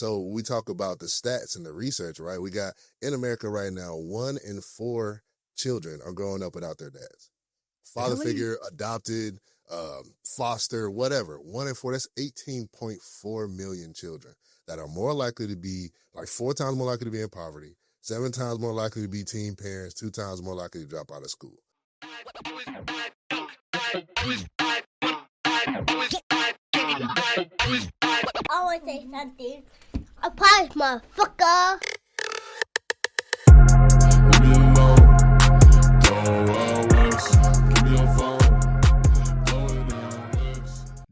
So we talk about the stats and the research, right? We got in America right now, 1 in 4 children are growing up without their dads. Father figure, adopted, foster, whatever. 1 in 4, that's 18.4 million children that are more likely to be, like 4 times more likely to be in poverty, 7 times more likely to be teen parents, 2 times more likely to drop out of school. I want to say something. A prize, motherfucker.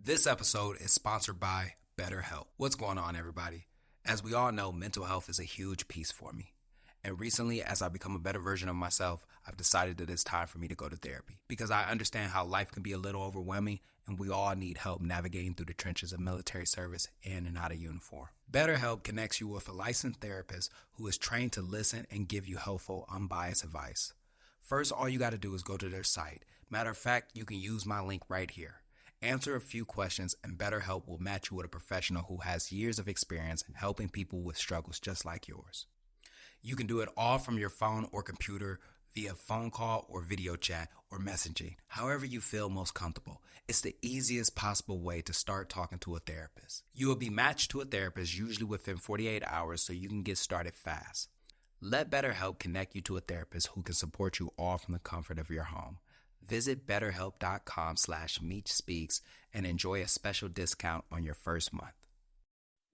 This episode is sponsored by BetterHelp. What's going on, everybody? As we all know, mental health is a huge piece for me. And recently, as I become a better version of myself, I've decided that it's time for me to go to therapy because I understand how life can be a little overwhelming and we all need help navigating through the trenches of military service in and out of uniform. BetterHelp connects you with a licensed therapist who is trained to listen and give you helpful, unbiased advice. First, all you got to do is go to their site. Matter of fact, you can use my link right here. Answer a few questions and BetterHelp will match you with a professional who has years of experience helping people with struggles just like yours. You can do it all from your phone or computer via phone call or video chat or messaging, however you feel most comfortable. It's the easiest possible way to start talking to a therapist. You will be matched to a therapist usually within 48 hours so you can get started fast. Let BetterHelp connect you to a therapist who can support you all from the comfort of your home. Visit betterhelp.com/Meech Speaks and enjoy a special discount on your first month.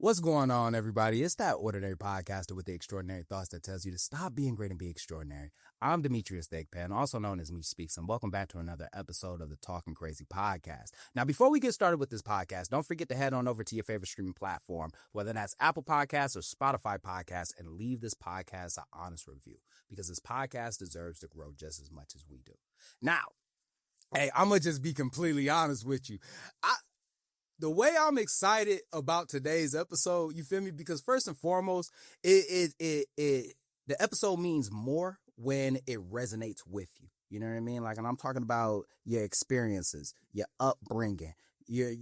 What's going on, everybody? It's that ordinary podcaster with the extraordinary thoughts that tells you to stop being great and be extraordinary. I'm Demetrius Thigpen, also known as Meech Speaks, and welcome back to another episode of the Talking Crazy podcast. Now, before we get started with this podcast, don't forget to head on over to your favorite streaming platform, whether that's Apple Podcasts or Spotify Podcasts, and leave this podcast an honest review because this podcast deserves to grow just as much as we do. Now, hey, I'm going to just be completely honest with you. The way I'm excited about today's episode, you feel me? Because first and foremost, the episode means more when it resonates with you. You know what I mean? Like, and I'm talking about your experiences, your upbringing, your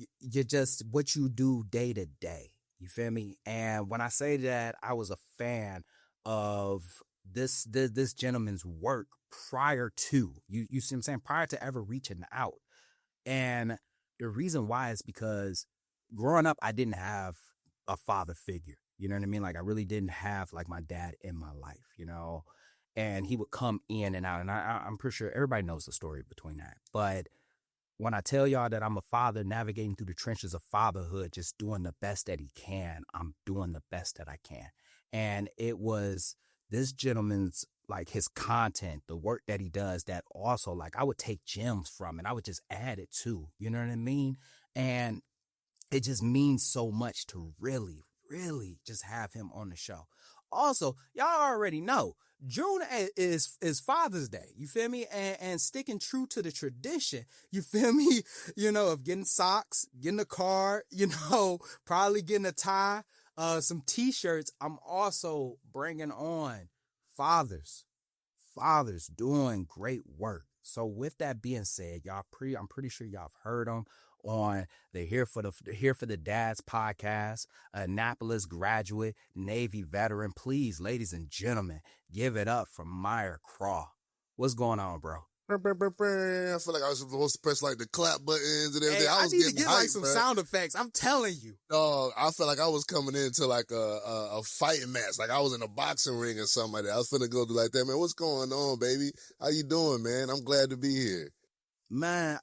just what you do day to day. You feel me? And when I say that, I was a fan of this gentleman's work prior to you see what I'm saying? Prior to ever reaching out. And the reason why is because growing up, I didn't have a father figure. You know what I mean? Like, I really didn't have like my dad in my life, you know, and he would come in and out. And I'm pretty sure everybody knows the story between that. But when I tell y'all that I'm a father navigating through the trenches of fatherhood, just doing the best that he can, I'm doing the best that I can. And it was this gentleman's, like, his content, the work that he does, that also, like, I would take gems from and I would just add it to, you know what I mean? And it just means so much to really, really just have him on the show. Also, y'all already know June is Father's Day, you feel me? And sticking true to the tradition, you feel me? You know, of getting socks, getting a card, you know, probably getting a tie, some t-shirts. I'm also bringing on fathers doing great work. So with that being said, I'm pretty sure y'all have heard them on the Here for the Dads podcast, Annapolis graduate, Navy veteran. Please, ladies and gentlemen, give it up for Myer Krah. What's going on, bro? I feel like I was supposed to press like the clap buttons and everything. Hey, I need to get hyped, like some sound effects. I'm telling you. Dog, I felt like I was coming into like a fighting match. Like I was in a boxing ring or something like that. I was finna go do like that. Man, what's going on, baby? How you doing, man? I'm glad to be here. Man,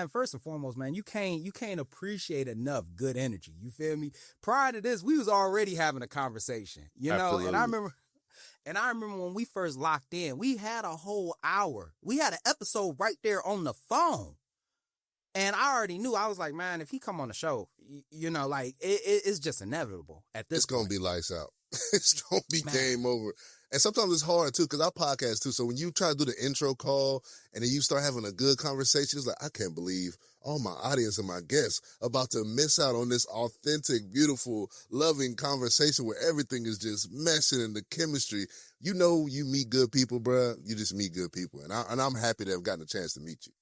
first and foremost, man, you can't appreciate enough good energy. You feel me? Prior to this, we was already having a conversation, you know, Absolutely. And I remember when we first locked in, we had a whole hour. We had an episode right there on the phone. And I already knew, I was like, man, if he come on the show, you know, like it's just inevitable at this point. It's going to be lights out. It's going to be game over. And sometimes it's hard too, because I podcast too. So when you try to do the intro call and then you start having a good conversation, it's like, I can't believe all my audience and my guests about to miss out on this authentic, beautiful, loving conversation where everything is just meshing and the chemistry. You know, you meet good people, bro. You just meet good people. And I'm happy to have gotten a chance to meet you.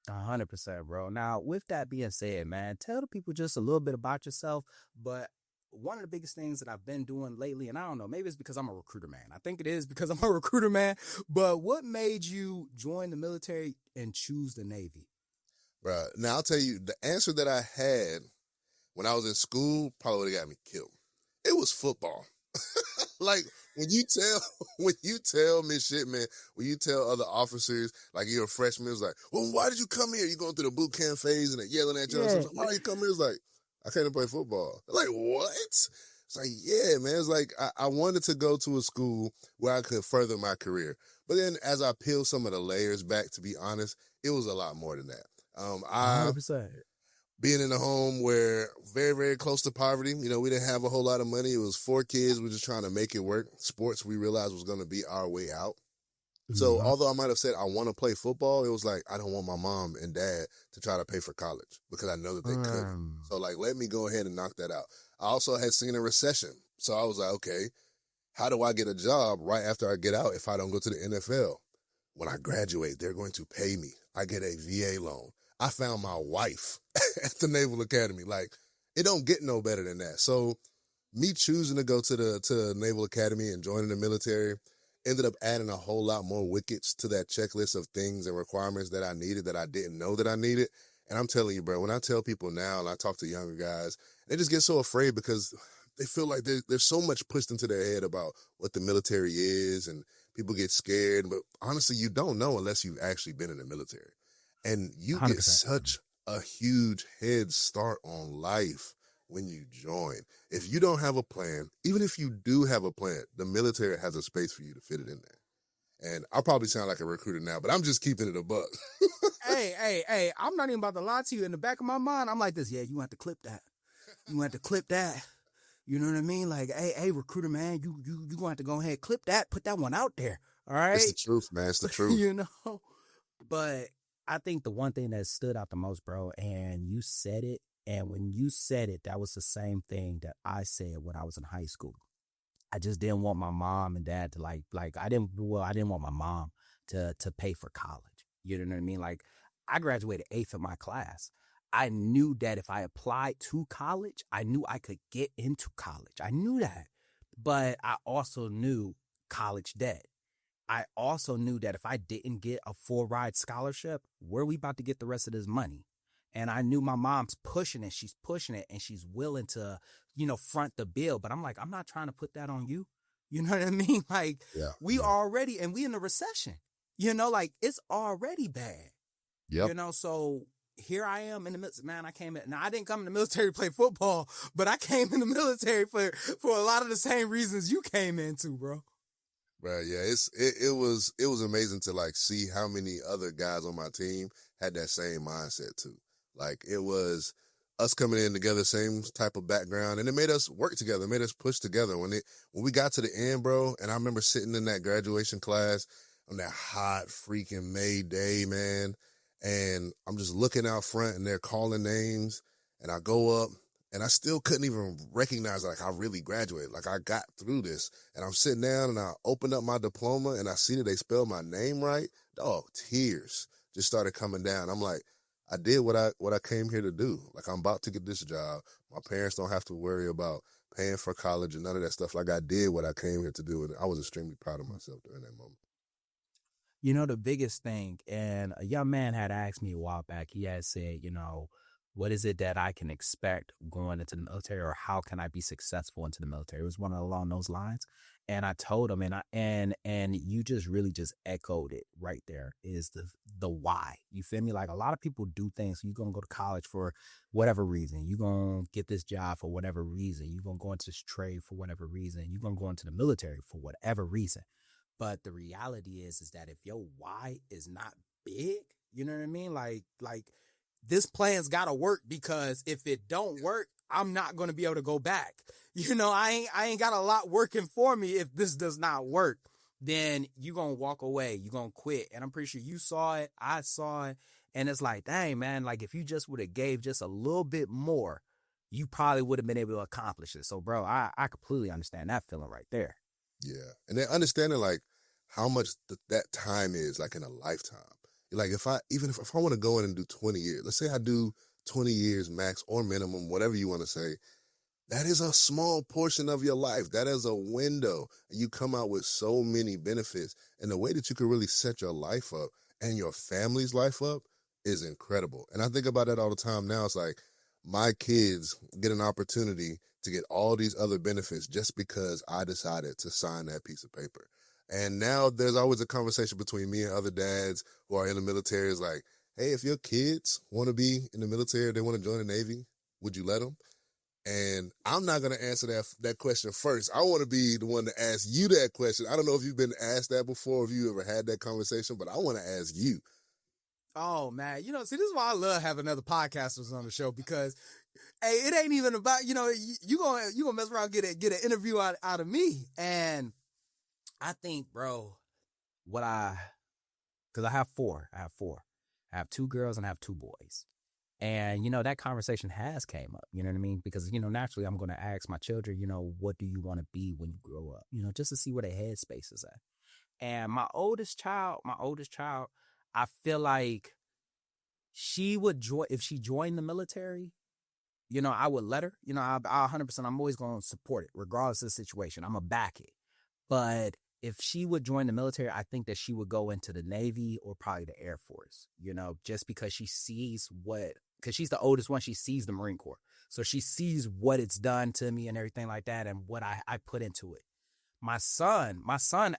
100%, bro. Now, with that being said, man, tell the people just a little bit about yourself, but one of the biggest things that I've been doing lately, and I don't know, maybe it's because I'm a recruiter man. I think it is because I'm a recruiter man. But what made you join the military and choose the Navy? Right. Now, I'll tell you, the answer that I had when I was in school probably would have got me killed. It was football. Like, when you tell midshipmen, when you tell other officers, like you're a freshman, it's like, well, why did you come here? You're going through the boot camp phase and they're yelling at you. Yeah. So, why are you coming here? It's like, I came to play football. They're like, what? It's like, yeah, man. It's like, I wanted to go to a school where I could further my career. But then as I peeled some of the layers back, to be honest, it was a lot more than that. 100%. Being in a home where very, very close to poverty, we didn't have a whole lot of money. It was 4 kids. We were just trying to make it work. Sports, we realized was going to be our way out. So although I might have said I want to play football, it was like, I don't want my mom and dad to try to pay for college because I know that they couldn't. So like, let me go ahead and knock that out. I also had seen a recession. So I was like, okay, how do I get a job right after I get out if I don't go to the NFL? When I graduate, they're going to pay me. I get a VA loan. I found my wife at the Naval Academy. Like, it don't get no better than that. So me choosing to go to the Naval Academy and joining the military ended up adding a whole lot more wickets to that checklist of things and requirements that I needed that I didn't know that I needed. And I'm telling you, bro, when I tell people now and I talk to younger guys, they just get so afraid because they feel like there's so much pushed into their head about what the military is, and people get scared. But honestly, you don't know unless you've actually been in the military. And you 100%. get such a huge head start on life when you join. If you don't have a plan, even if you do have a plan, the military has a space for you to fit it in there. And I'll probably sound like a recruiter now, but I'm just keeping it a buck. Hey, I'm not even about to lie to you. In the back of my mind, I'm like this. Yeah, you have to clip that. You have to clip that. You know what I mean? Like, hey, recruiter, man, you going to have to go ahead, clip that, put that one out there. All right? It's the truth, man. It's the truth. But I think the one thing that stood out the most, bro, and you said it, and when you said it, that was the same thing that I said when I was in high school. I just didn't want my mom and dad to like I didn't want my mom to pay for college. You know what I mean? Like, I graduated 8th in my class. I knew that if I applied to college, I knew I could get into college. I knew that. But I also knew college debt. I also knew that if I didn't get a full ride scholarship, where are we about to get the rest of this money? And I knew my mom's pushing it. She's pushing it and she's willing to, front the bill. But I'm like, I'm not trying to put that on you. You know what I mean? Like, we already, and we in a recession, like it's already bad. Yep. So here I am in the military. Man, I came in. Now, I didn't come in the military to play football, but I came in the military for a lot of the same reasons you came into, bro. Right, yeah, it was amazing to like see how many other guys on my team had that same mindset too. Like, it was us coming in together, same type of background, and it made us work together, made us push together. When we got to the end, bro, and I remember sitting in that graduation class on that hot freaking May day, man, and I'm just looking out front and they're calling names, and I go up. And I still couldn't even recognize, like, I really graduated. Like, I got through this. And I'm sitting down and I opened up my diploma and I see that they spelled my name right. Dog, tears just started coming down. I'm like, I did what I came here to do. Like, I'm about to get this job. My parents don't have to worry about paying for college and none of that stuff. Like, I did what I came here to do. And I was extremely proud of myself during that moment. The biggest thing, and a young man had asked me a while back, he had said, what is it that I can expect going into the military, or how can I be successful into the military? It was one along those lines. And I told him, and you just really just echoed it right there, is the why. You feel me? Like, a lot of people do things. You're going to go to college for whatever reason. You're going to get this job for whatever reason. You're going to go into this trade for whatever reason. You're going to go into the military for whatever reason. But the reality is that if your why is not big, you know what I mean? Like this plan's got to work, because if it don't work, I'm not going to be able to go back. I ain't got a lot working for me if this does not work. Then you're going to walk away. You're going to quit. And I'm pretty sure you saw it. I saw it. And it's like, dang, man, like, if you just would have gave just a little bit more, you probably would have been able to accomplish it. So, bro, I completely understand that feeling right there. Yeah. And then understanding, like, how much that time is, like, in a lifetime. Like, if I want to go in and do 20 years, let's say I do 20 years max or minimum, whatever you want to say, that is a small portion of your life. That is a window. And you come out with so many benefits. And the way that you can really set your life up and your family's life up is incredible. And I think about that all the time now. It's like my kids get an opportunity to get all these other benefits just because I decided to sign that piece of paper. And now there's always a conversation between me and other dads who are in the military. It's like, hey, if your kids want to be in the military, they want to join the Navy, would you let them? And I'm not going to answer that question first. I want to be the one to ask you that question. I don't know if you've been asked that before, if you ever had that conversation, but I want to ask you. Oh, man. See, this is why I love having other podcasters on the show because, hey, it ain't even about, you gonna mess around and get an interview out of me. And I think, bro, because I have four. I have 2 girls and I have 2 boys. And, that conversation has came up, you know what I mean? Because, naturally I'm going to ask my children, what do you want to be when you grow up? Just to see where their headspace is at. And my oldest child, I feel like she would join, if she joined the military, I would let her, I 100%, I'm always going to support it regardless of the situation. I'm going to back it. But if she would join the military, I think that she would go into the Navy or probably the Air Force, just because she sees because she's the oldest one, she sees the Marine Corps. So she sees what it's done to me and everything like that and what I put into it. My son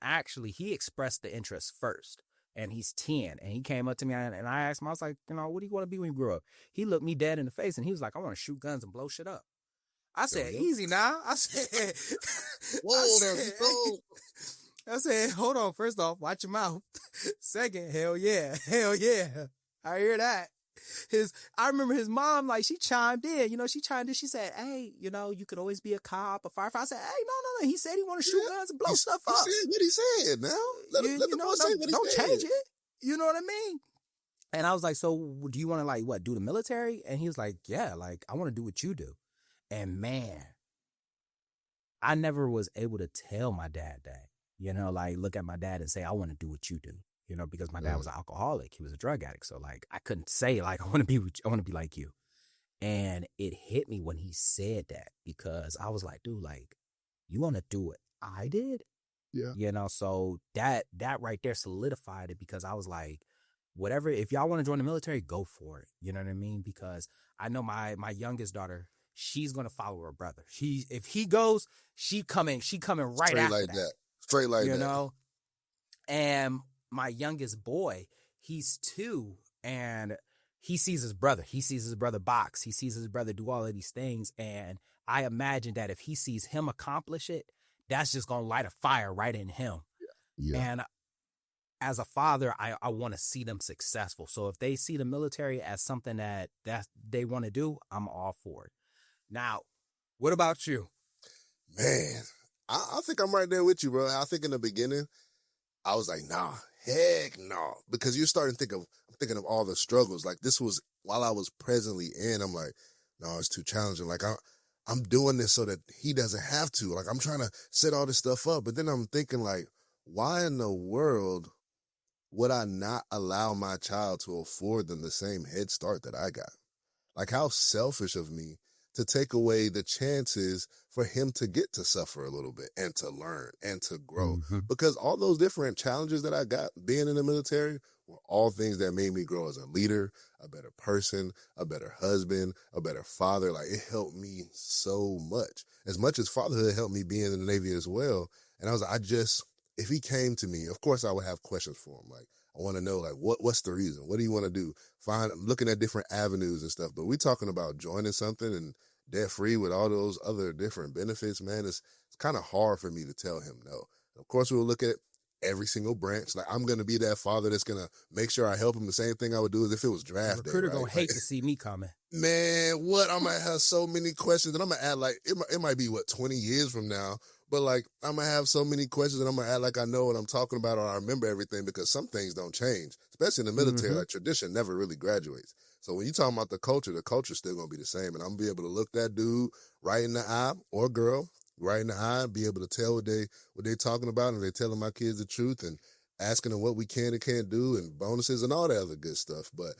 actually, he expressed the interest first and he's 10 and he came up to me and I asked him, I was like, what do you want to be when you grow up? He looked me dead in the face and he was like, I want to shoot guns and blow shit up. I said, easy now. I said, I said, hold on. First off, watch your mouth. Second, hell yeah. I hear that. I remember his mom, like, she chimed in, she said, hey, you could always be a cop, a firefighter. I said, hey, no. He said he want to shoot guns and blow stuff up. He said what he said now. Let the boy say what he don't said. change it. You know what I mean? And I was like, so do you want to do the military? And he was like, yeah, I want to do what you do. And man, I never was able to tell my dad that, look at my dad and say, I want to do what you do. Because my dad was an alcoholic. He was a drug addict. So I couldn't say I want to be like you. And it hit me when he said that because I was like, dude, you want to do what I did? Yeah. So that right there solidified it because I was like, whatever, if y'all want to join the military, go for it. You know what I mean? Because I know my youngest daughter, she's going to follow her brother. If he goes, she coming right Straight after like that. Straight like that. And my youngest boy, he's 2 and he sees his brother. He sees his brother box. He sees his brother do all of these things. And I imagine that if he sees him accomplish it, that's just going to light a fire right in him. Yeah. And as a father, I want to see them successful. So if they see the military as something that they want to do, I'm all for it. Now, what about you? Man, I think I'm right there with you, bro. I think in the beginning, I was like, nah, heck no. Because you're starting to thinking of all the struggles. Like this was while I was presently in, I'm like, no, it's too challenging. I'm doing this so that he doesn't have to. I'm trying to set all this stuff up. But then I'm thinking why in the world would I not allow my child to afford them the same head start that I got? How selfish of me to take away the chances for him to get to suffer a little bit and to learn and to grow. Mm-hmm. Because all those different challenges that I got being in the military were all things that made me grow as a leader, a better person, a better husband, a better father. It helped me so much as fatherhood helped me being in the Navy as well. And I was like, if he came to me, of course I would have questions for him. I want to know, what's the reason? What do you want to do? Looking at different avenues and stuff. But we talking about joining something and debt-free with all those other different benefits, man, it's kind of hard for me to tell him no. Of course, we'll look at every single branch. I'm going to be that father that's going to make sure I help him the same thing I would do as if it was draft day. Recruiter going to hate to see me coming. Man, what? I might have so many questions, and I'm going to add it might be, 20 years from now, but I'm going to have so many questions, and I'm going to act like I know what I'm talking about or I remember everything because some things don't change, especially in the military. Mm-hmm. Tradition never really graduates. So when you're talking about the culture's still going to be the same, and I'm going to be able to look that dude right in the eye or girl right in the eye, be able to tell what they talking about, and they telling my kids the truth and asking them what we can and can't do and bonuses and all that other good stuff. But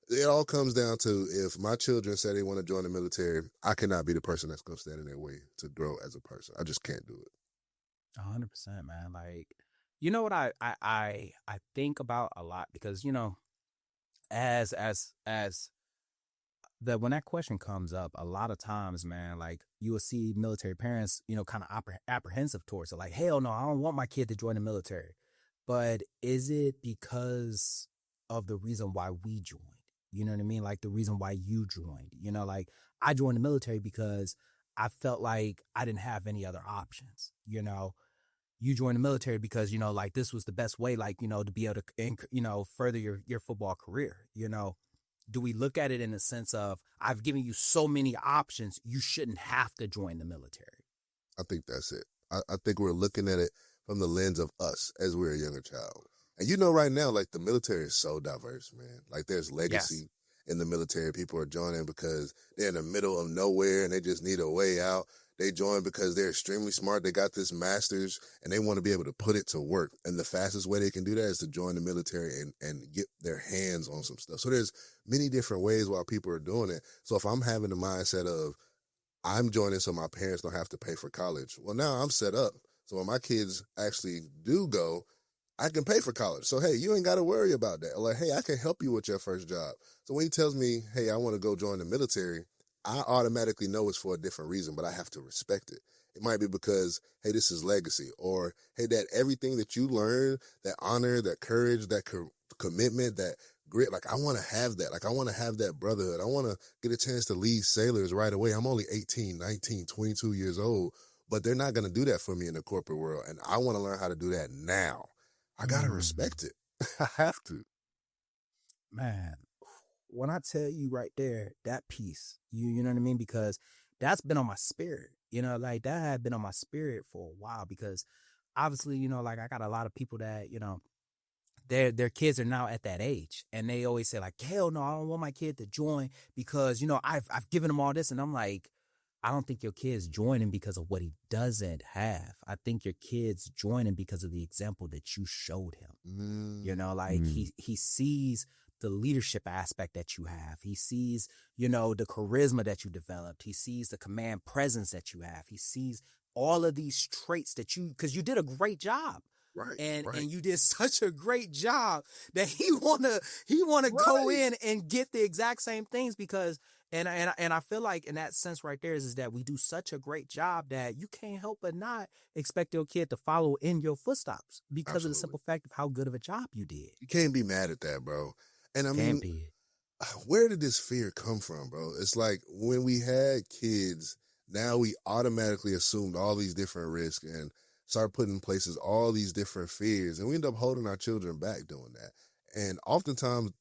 It all comes down to if my children say they want to join the military, I cannot be the person that's going to stand in their way to grow as a person. I just can't do it. 100%, man. Like, you know what I think about a lot because, you know, as that when that question comes up, a lot of times, man, like you will see military parents, you know, kind of apprehensive towards it. Like, hell no, I don't want my kid to join the military. But is it because of the reason why we joined? You know what I mean? Like the reason why you joined. You know, like I joined the military because I felt like I didn't have any other options. You know, you joined the military because, you know, like this was the best way, like, you know, to be able to, you know, further your football career. You know, do we look at it in the sense of I've given you so many options, you shouldn't have to join the military? I think that's it. I think we're looking at it from the lens of us as we're a younger child. And you know, right now, like the military is so diverse, man. Like there's legacy in the military. People are joining because they're in the middle of nowhere and they just need a way out. They join because they're extremely smart. They got this master's and they want to be able to put it to work. And the fastest way they can do that is to join the military and get their hands on some stuff. So there's many different ways why people are doing it. So if I'm having the mindset of I'm joining so my parents don't have to pay for college, well, now I'm set up. So when my kids actually do go, I can pay for college. So, hey, you ain't got to worry about that. Like, hey, I can help you with your first job. So when he tells me, hey, I want to go join the military, I automatically know it's for a different reason, but I have to respect it. It might be because, hey, this is legacy, or, hey, that everything that you learn, that honor, that courage, that commitment, that grit, like I want to have that. Like I want to have that brotherhood. I want to get a chance to lead sailors right away. I'm only 18, 19, 22 years old, but they're not going to do that for me in the corporate world. And I want to learn how to do that now. I got to respect it. I have to. Man, when I tell you right there, that piece, you know what I mean? Because that's been on my spirit, you know, like that had been on my spirit for a while because obviously, you know, like I got a lot of people that, you know, their kids are now at that age and they always say like, hell no, I don't want my kid to join because, you know, I've given him all this. And I'm like, I don't think your kid's joining because of what he doesn't have. I think your kid's joining because of the example that you showed him. You know, like he sees the leadership aspect that you have. He sees, you know, the charisma that you developed. He sees the command presence that you have. He sees all of these traits that because you did a great job. Right. And you did such a great job that he wanna go in and get the exact same things because and I feel like in that sense right there is that we do such a great job that you can't help but not expect your kid to follow in your footsteps because of the simple fact of how good of a job you did. You can't be mad at that, bro. And I mean, where did this fear come from, bro? It's like when we had kids, now we automatically assumed all these different risks and start putting in places all these different fears. And we end up holding our children back doing that. And oftentimes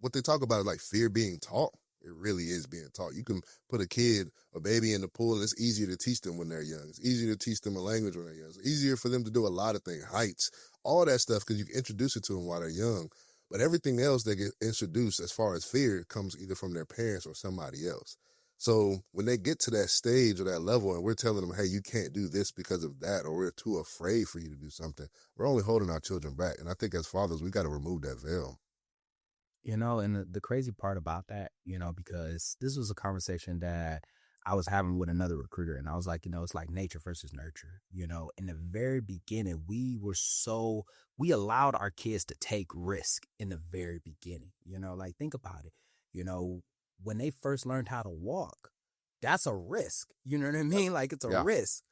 what they talk about is like fear being taught. It really is being taught. You can put a baby in the pool and it's easier to teach them when they're young. It's easier to teach them a language when they're young. It's easier for them to do a lot of things, heights, all that stuff, because you can introduce it to them while they're young. But everything else that gets introduced as far as fear comes either from their parents or somebody else. So when they get to that stage or that level and we're telling them, hey, you can't do this because of that, or we're too afraid for you to do something, we're only holding our children back. And I think as fathers, we got to remove that veil. You know, and the crazy part about that, you know, because this was a conversation that I was having with another recruiter and I was like, you know, it's like nature versus nurture. You know, in the very beginning, we allowed our kids to take risk in the very beginning. You know, like think about it. You know, when they first learned how to walk, that's a risk. You know what I mean? Like it's a risk.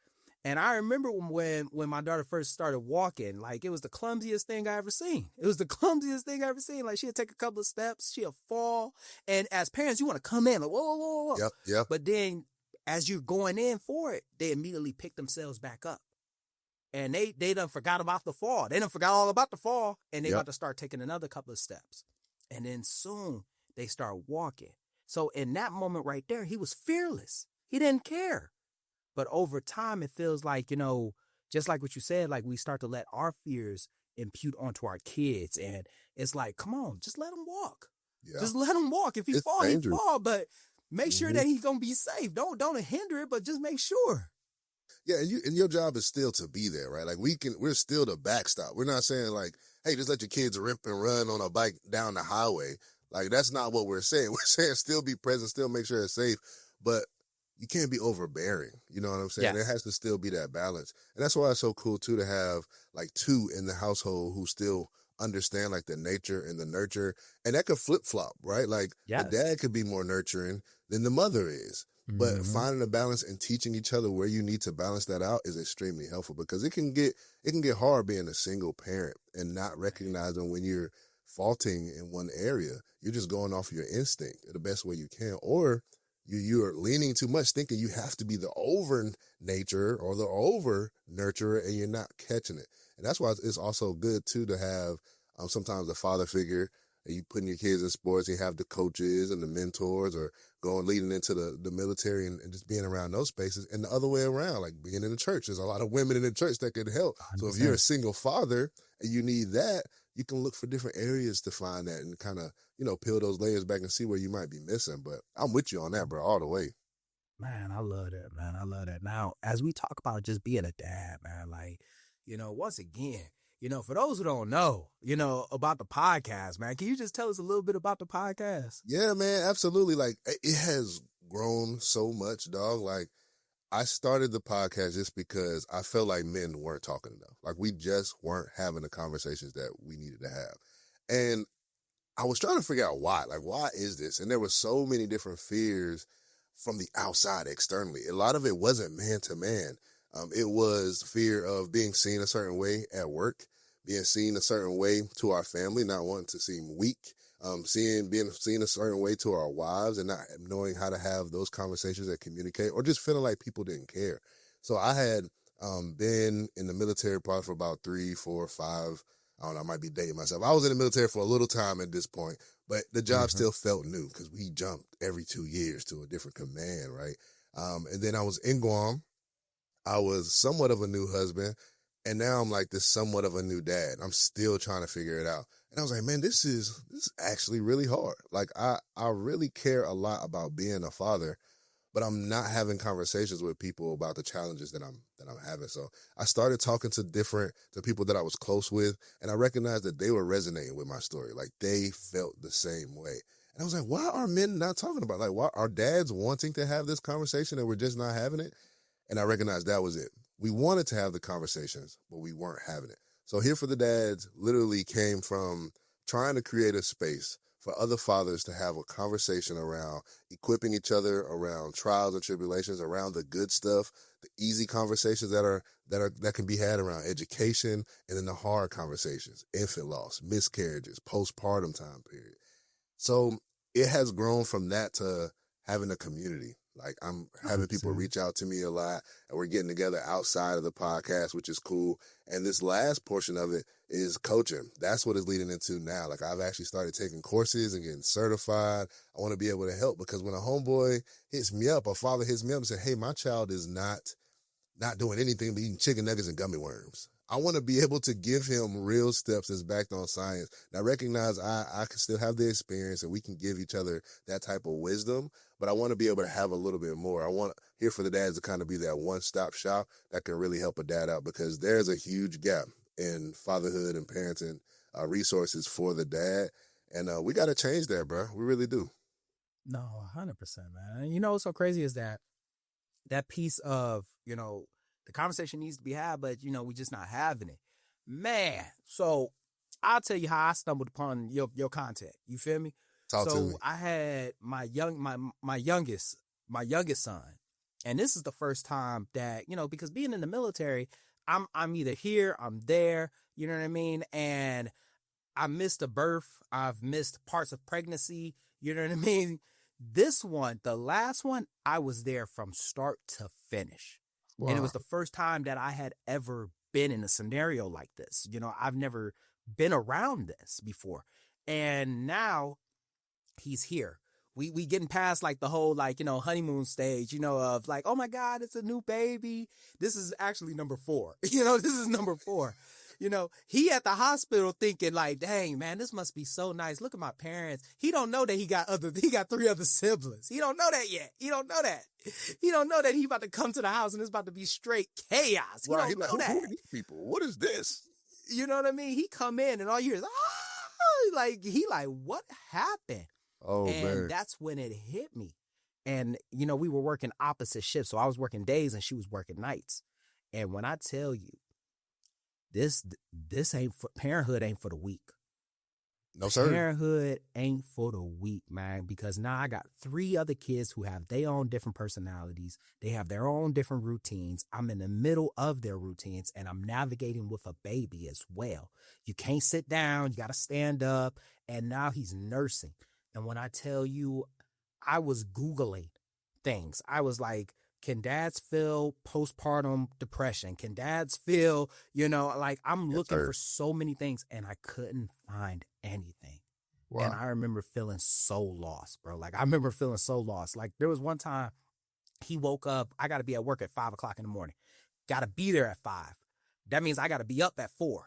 And I remember when my daughter first started walking, like it was the clumsiest thing I ever seen. It was the clumsiest thing I ever seen. Like she'd take a couple of steps, she'll fall. And as parents, you want to come in like, whoa, whoa, whoa. Yep. But then as you're going in for it, they immediately pick themselves back up. And they done forgot about the fall. They done forgot all about the fall. And they about to start taking another couple of steps. And then soon they start walking. So in that moment right there, he was fearless. He didn't care. But over time, it feels like, you know, just like what you said, like we start to let our fears impute onto our kids. And it's like, come on, just let him walk. Yeah. Just let him walk. If he fall, he fall. But make sure that he's going to be safe. Don't hinder it, but just make sure. Yeah, and your job is still to be there, right? Like we're still the backstop. We're not saying like, hey, just let your kids rip and run on a bike down the highway. Like, that's not what we're saying. We're saying still be present, still make sure it's safe, but you can't be overbearing. You know what I'm saying? Yes. There has to still be that balance. And that's why it's so cool, too, to have, like, two in the household who still understand, like, the nature and the nurture. And that could flip-flop, right? Like, Yes. the dad could be more nurturing than the mother is. But finding a balance and teaching each other where you need to balance that out is extremely helpful, because it can get hard being a single parent and not recognizing when you're faulting in one area. You're just going off your instinct the best way you can, or you're leaning too much, thinking you have to be the over nature or the over nurturer, and you're not catching it. And that's why it's also good too to have sometimes a father figure. And you putting your kids in sports, you have the coaches and the mentors, or leading into the military and just being around those spaces. And the other way around, like being in the church. There's a lot of women in the church that could help. 100%. So if you're a single father and you need that, you can look for different areas to find that and kind of, peel those layers back and see where you might be missing. But I'm with you on that, bro, all the way. Man, I love that, man. I love that. Now, as we talk about just being a dad, man, like, once again, for those who don't know, about the podcast, man, can you just tell us a little bit about the podcast? Yeah, man, absolutely. Like, it has grown so much, dog. Like, I started the podcast just because I felt like men weren't talking enough. Like, we just weren't having the conversations that we needed to have. And I was trying to figure out why. Like, why is this? And there were so many different fears from the outside, externally. A lot of it wasn't man to man. It was fear of being seen a certain way at work, being seen a certain way to our family, not wanting to seem weak, being seen a certain way to our wives and not knowing how to have those conversations and communicate, or just feeling like people didn't care. So I had been in the military probably for about 3, 4, 5, I don't know, I might be dating myself. I was in the military for a little time at this point, but the job still felt new because we jumped every 2 years to a different command, right? And then I was in Guam. I was somewhat of a new husband, and now I'm like this somewhat of a new dad. I'm still trying to figure it out. And I was like, man, this is actually really hard. Like, I really care a lot about being a father, but I'm not having conversations with people about the challenges that I'm having. So I started talking to people that I was close with, and I recognized that they were resonating with my story. Like, they felt the same way. And I was like, why are men not talking about it? Like, why are dads wanting to have this conversation and we're just not having it? And I recognized that was it. We wanted to have the conversations, but we weren't having it. So Here for the Dads literally came from trying to create a space for other fathers to have a conversation around equipping each other around trials and tribulations, around the good stuff, the easy conversations that can be had around education, and then the hard conversations, infant loss, miscarriages, postpartum time period. So it has grown from that to having a community. Like, I'm having people reach out to me a lot, and we're getting together outside of the podcast, which is cool. And this last portion of it is coaching. That's what it's leading into now. Like, I've actually started taking courses and getting certified. I want to be able to help, because when a homeboy hits me up, a father hits me up and says, hey, my child is not doing anything but eating chicken nuggets and gummy worms. I want to be able to give him real steps that's backed on science. Now, recognize I can still have the experience, and we can give each other that type of wisdom, but I want to be able to have a little bit more. I want Here for the Dads to kind of be that one-stop shop that can really help a dad out, because there's a huge gap in fatherhood and parenting resources for the dad, and we got to change that, bro. We really do. No, 100%, man. What's so crazy is that piece of, the conversation needs to be had, but, we just not having it. Man, so I'll tell you how I stumbled upon your content. You feel me? Talk to me. I had my youngest son, and this is the first time that, because being in the military, I'm either here, I'm there, you know what I mean? And I missed a birth, I've missed parts of pregnancy, you know what I mean? This one, the last one, I was there from start to finish. Wow. And it was the first time that I had ever been in a scenario like this. I've never been around this before. And now he's here. We getting past like the whole honeymoon stage, of like, oh my God, it's a new baby. This is actually number 4. This is number 4. He at the hospital thinking like, dang, man, this must be so nice. Look at my parents. He don't know that he got 3 other siblings. He don't know that yet. He don't know that. He don't know that he about to come to the house and it's about to be straight chaos. He don't know that. Who are these people? What is this? You know what I mean? He come in and all you hear is, Like, he like, what happened? Oh, And man. that's when it hit me. And, you know, we were working opposite shifts. So I was working days and she was working nights. And when I tell you, this ain't for, parenthood ain't for the weak. No, sir. Parenthood ain't for the weak, man, because now I got 3 other kids who have their own different personalities. They have their own different routines. I'm in the middle of their routines and I'm navigating with a baby as well. You can't sit down. You got to stand up. And now he's nursing. And when I tell you, I was Googling things. I was like, can dads feel postpartum depression? Can dads feel, you know, like I'm looking for so many things and I couldn't find anything. Wow. And I remember feeling so lost, bro. Like I remember feeling so lost. Like there was one time he woke up, I got to be at work at 5 o'clock in the morning. Got to be there at 5. That means I got to be up at 4.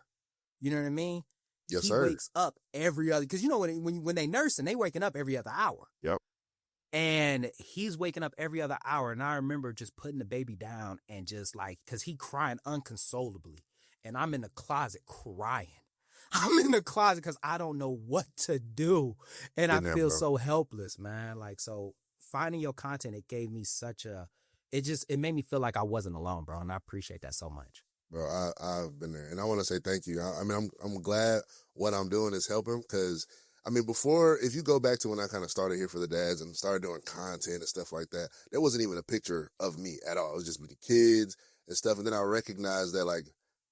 You know what I mean? Yes, he sir. wakes up every other, because you know when they nursing, they waking up every other hour. Yep. And he's waking up every other hour. And I remember just putting the baby down and just like, because he crying unconsolably. And I'm in the closet crying. I'm in the closet because I don't know what to do. And I feel so helpless, man. Like, so finding your content, it gave me such a, it made me feel like I wasn't alone, bro. And I appreciate that so much. Bro, I've been there. And I want to say thank you. I mean, I'm glad what I'm doing is helping because, I mean, before, if you go back to when I kind of started here for the dads and started doing content and stuff like that, there wasn't even a picture of me at all. It was just with the kids and stuff. And then I recognized that, like,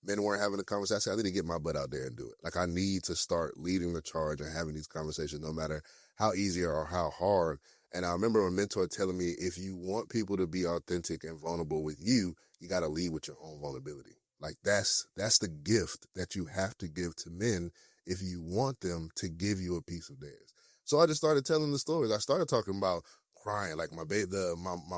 men weren't having a conversation. I need to get my butt out there and do it. Like, I need to start leading the charge and having these conversations, no matter how easy or how hard. And I remember a mentor telling me, if you want people to be authentic and vulnerable with you, you got to lead with your own vulnerability. Like, that's the gift that you have to give to men if you want them to give you a piece of theirs. So I just started telling the stories. I started talking about crying. Like my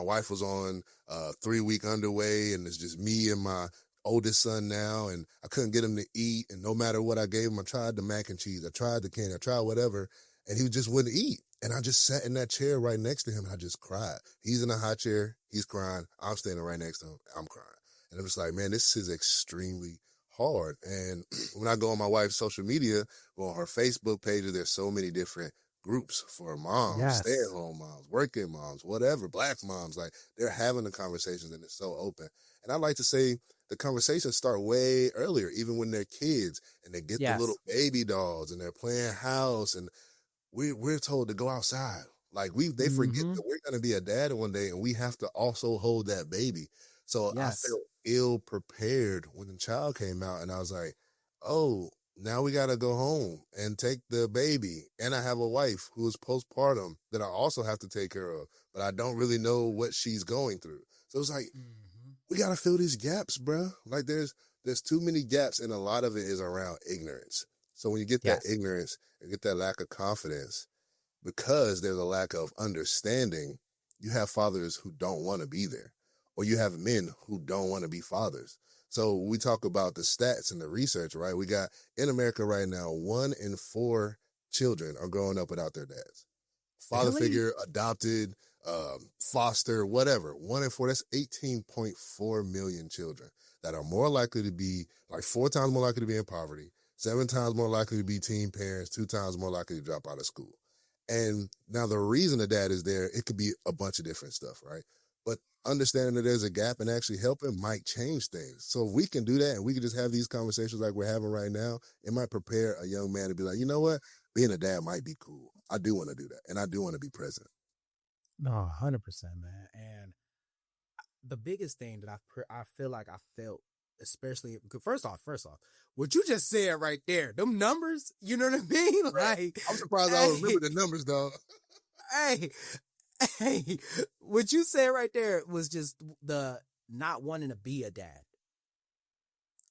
wife was on 3-week underway, and it's just me and my oldest son now, and I couldn't get him to eat. And no matter what I gave him, I tried the mac and cheese, I tried the candy, I tried whatever, and he just wouldn't eat. And I just sat in that chair right next to him, and I just cried. He's in a high chair, he's crying, I'm standing right next to him, I'm crying. And I'm just like, man, this is extremely hard. And when I go on my wife's social media, well, on her Facebook page, there's so many different groups for moms, yes, stay-at-home moms, working moms, whatever, black moms. Like, they're having the conversations, and it's so open. And I like to say the conversations start way earlier, even when they're kids, and they get the little baby dolls, and they're playing house, and we're told to go outside. Like, they forget that we're going to be a dad one day, and we have to also hold that baby. So I felt ill prepared when the child came out, and I was like, oh, now we got to go home and take the baby. And I have a wife who is postpartum that I also have to take care of, but I don't really know what she's going through. So it's like, we got to fill these gaps, bro. Like, there's too many gaps, and a lot of it is around ignorance. So when you get that ignorance and get that lack of confidence, because there's a lack of understanding, you have fathers who don't want to be there. Or you have men who don't want to be fathers. So we talk about the stats and the research, right? We got in America right now, 1 in 4 children are growing up without their dads. Father figure, adopted, foster, whatever. 1 in 4, that's 18.4 million children that are more likely to be, like 4 times more likely to be in poverty, 7 times more likely to be teen parents, 2 times more likely to drop out of school. And now the reason the dad is there, it could be a bunch of different stuff, right? But understanding that there's a gap and actually helping might change things. So if we can do that and we can just have these conversations like we're having right now, it might prepare a young man to be like, you know what? Being a dad might be cool. I do want to do that. And I do want to be present. No, 100%, man. And the biggest thing that I feel like I felt, especially, first off, what you just said right there, them numbers, you know what I mean? Like, I'm surprised I remember the numbers, though. Hey, what you said right there was just the not wanting to be a dad.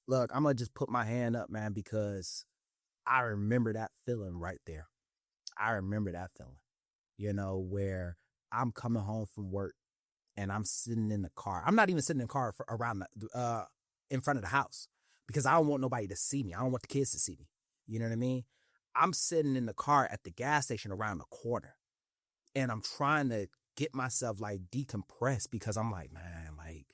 Look, I'm going to just put my hand up, man, because I remember that feeling right there. I remember that feeling, you know, where I'm coming home from work and I'm sitting in the car. I'm not even sitting in the car in front of the house because I don't want nobody to see me. I don't want the kids to see me. You know what I mean? I'm sitting in the car at the gas station around the corner. And I'm trying to get myself like decompressed because I'm like, man, like,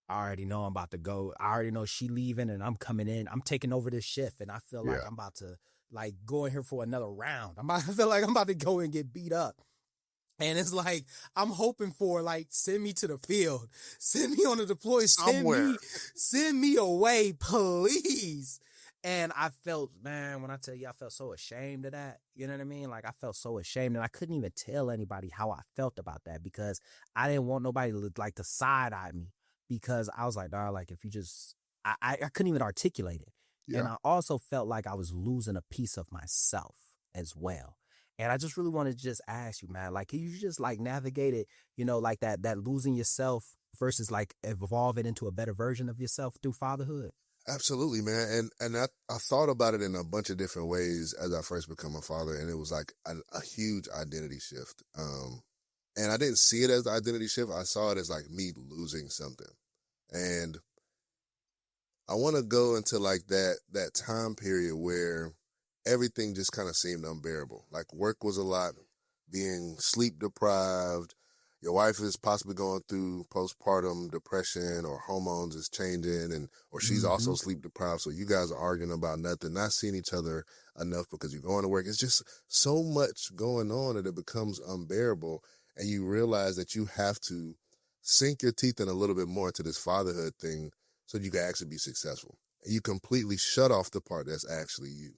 I already know I'm about to go. I already know she leaving and I'm coming in. I'm taking over this shift and I feel like I'm about to like going here for another round. I feel like I'm about to go and get beat up. And it's like, I'm hoping for, like, send me to the field, send me on the deploy, Somewhere. send me away, please. And I felt, man, when I tell you, I felt so ashamed of that. You know what I mean? Like, I felt so ashamed, and I couldn't even tell anybody how I felt about that, because I didn't want nobody to, like, to side eye me, because I was like, nah, like, if you just, I couldn't even articulate it. Yeah. And I also felt like I was losing a piece of myself as well. And I just really want to just ask you, man, like, can you just like navigate it, you know, like that losing yourself versus like evolving into a better version of yourself through fatherhood? Absolutely, man. And I thought about it in a bunch of different ways as I first became a father, and it was like a huge identity shift. And I didn't see it as the identity shift. I saw it as like me losing something. And I want to go into like that time period where everything just kind of seemed unbearable. Like work was a lot, being sleep deprived. Your wife is possibly going through postpartum depression, or hormones is changing, or she's also sleep deprived. So you guys are arguing about nothing, not seeing each other enough because you're going to work. It's just so much going on that it becomes unbearable. And you realize that you have to sink your teeth in a little bit more into this fatherhood thing so you can actually be successful. And you completely shut off the part that's actually you.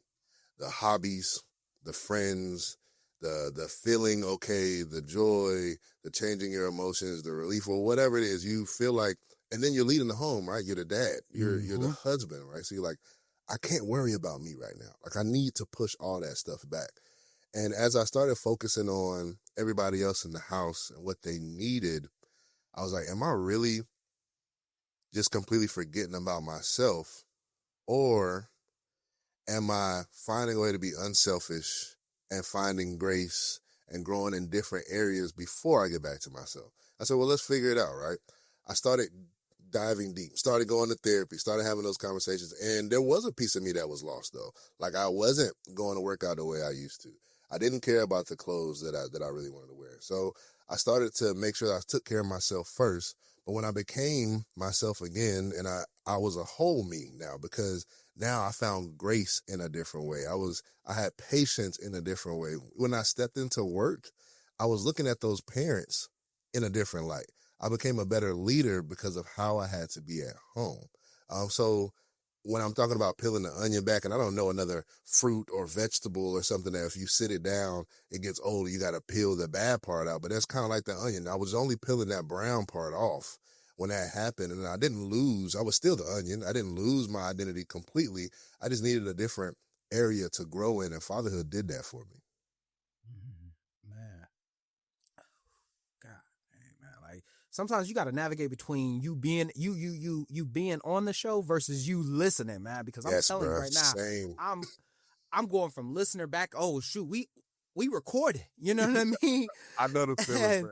The hobbies, the friends, the feeling okay, the joy, the changing your emotions, the relief, or whatever it is, you feel like, and then you're leading the home, right? You're the dad, you're the husband, right? So you're like, I can't worry about me right now. Like I need to push all that stuff back. And as I started focusing on everybody else in the house and what they needed, I was like, am I really just completely forgetting about myself? Or am I finding a way to be unselfish and finding grace and growing in different areas before I get back to myself? I said, well, let's figure it out, right? I started diving deep, started going to therapy, started having those conversations. And there was a piece of me that was lost, though. Like I wasn't going to work out the way I used to. I didn't care about the clothes that I really wanted to wear. So I started to make sure I took care of myself first. But when I became myself again, and I was a whole me now, because now I found grace in a different way. I had patience in a different way. When I stepped into work, I was looking at those parents in a different light. I became a better leader because of how I had to be at home. So when I'm talking about peeling the onion back, and I don't know another fruit or vegetable or something that if you sit it down, it gets older, you got to peel the bad part out. But that's kind of like the onion. I was only peeling that brown part off when that happened. And I was still the onion. I didn't lose my identity completely. I just needed a different area to grow in. And fatherhood did that for me. Man. God, man. Like sometimes you got to navigate between you being you being on the show versus you listening, man. Because I'm telling you right now, same. I'm going from listener back. Oh shoot, we recorded. You know what I mean? I know the feeling.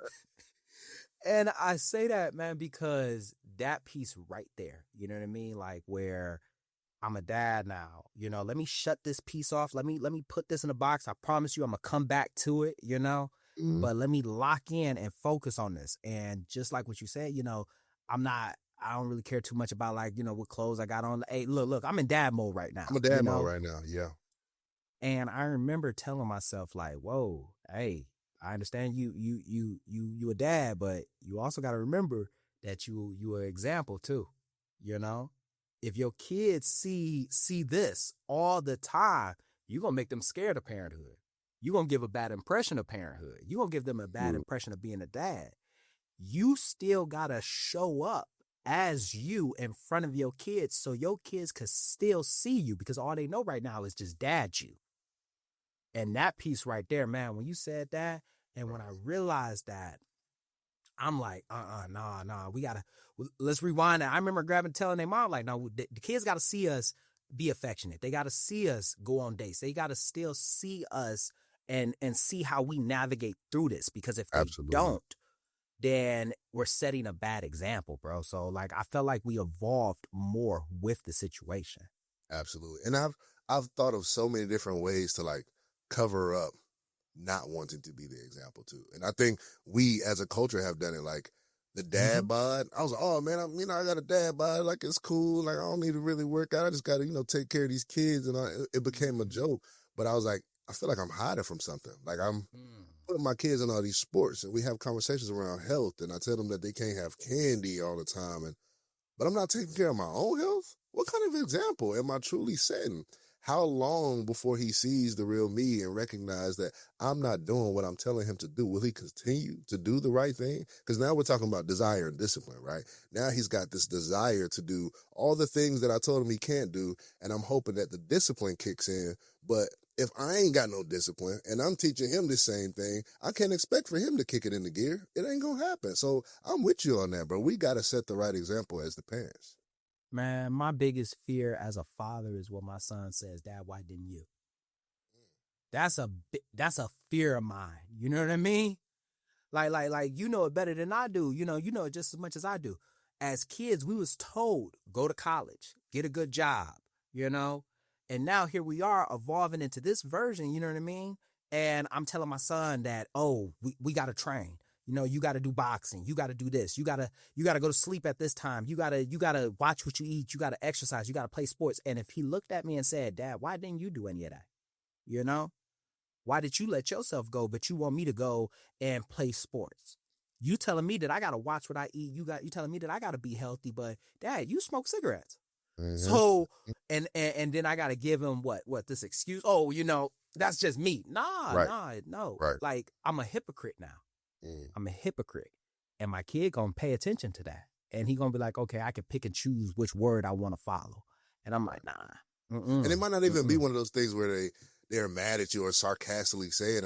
And I say that, man, because that piece right there, you know what I mean? Like where I'm a dad now, you know, let me shut this piece off. Let me put this in a box. I promise you I'm going to come back to it, you know, but let me lock in and focus on this. And just like what you said, you know, I don't really care too much about like, you know, what clothes I got on. Hey, look, I'm in dad mode right now. I'm in dad mode right now. Yeah. And I remember telling myself like, whoa, hey, I understand you a dad, but you also got to remember that you an example too. You know, if your kids see this all the time, you're going to make them scared of parenthood. You're going to give a bad impression of parenthood. You're going to give them a bad impression of being a dad. You still got to show up as you in front of your kids so your kids could still see you, because all they know right now is just dad you. And that piece right there, man, when you said that, and when I realized that, I'm like, nah, let's rewind that. I remember telling their mom, like, no, the kids got to see us be affectionate. They got to see us go on dates. They got to still see us and see how we navigate through this. Because if they don't, then we're setting a bad example, bro. So, like, I felt like we evolved more with the situation. Absolutely. And I've thought of so many different ways to, like, cover up not wanting to be the example too. And I think we as a culture have done it, like the dad bod. I was like, oh man, I got a dad bod. Like it's cool. Like I don't need to really work out. I just got to, take care of these kids. And it became a joke. But I was like, I feel like I'm hiding from something. Like I'm putting my kids in all these sports, and we have conversations around health, and I tell them that they can't have candy all the time, but I'm not taking care of my own health. What kind of example am I truly setting? How long before he sees the real me and recognize that I'm not doing what I'm telling him to do? Will he continue to do the right thing? Because now we're talking about desire and discipline, right? Now he's got this desire to do all the things that I told him he can't do, and I'm hoping that the discipline kicks in. But if I ain't got no discipline and I'm teaching him the same thing, I can't expect for him to kick it into gear. It ain't gonna happen. So I'm with you on that, bro. We got to set the right example as the parents. Man, my biggest fear as a father is what my son says, Dad, why didn't you? That's a fear of mine. You know what I mean? Like you know it better than I do. You know it just as much as I do. As kids, we was told, go to college, get a good job, you know? And now here we are evolving into this version, you know what I mean? And I'm telling my son that, oh, we got to train. You know, you got to do boxing. You got to do this. You got to go to sleep at this time. You got to watch what you eat. You got to exercise. You got to play sports. And if he looked at me and said, Dad, why didn't you do any of that? You know, why did you let yourself go, but you want me to go and play sports? You telling me that I got to watch what I eat. You telling me that I got to be healthy, but Dad, you smoke cigarettes. Mm-hmm. So, and then I got to give him what this excuse. Oh, you know, that's just me. No. Right. Like I'm a hypocrite now. I'm a hypocrite, and my kid gonna pay attention to that, and he gonna be like, okay, I can pick and choose which word I want to follow, and I'm like, nah. And it might not even be one of those things where they're mad at you or sarcastically saying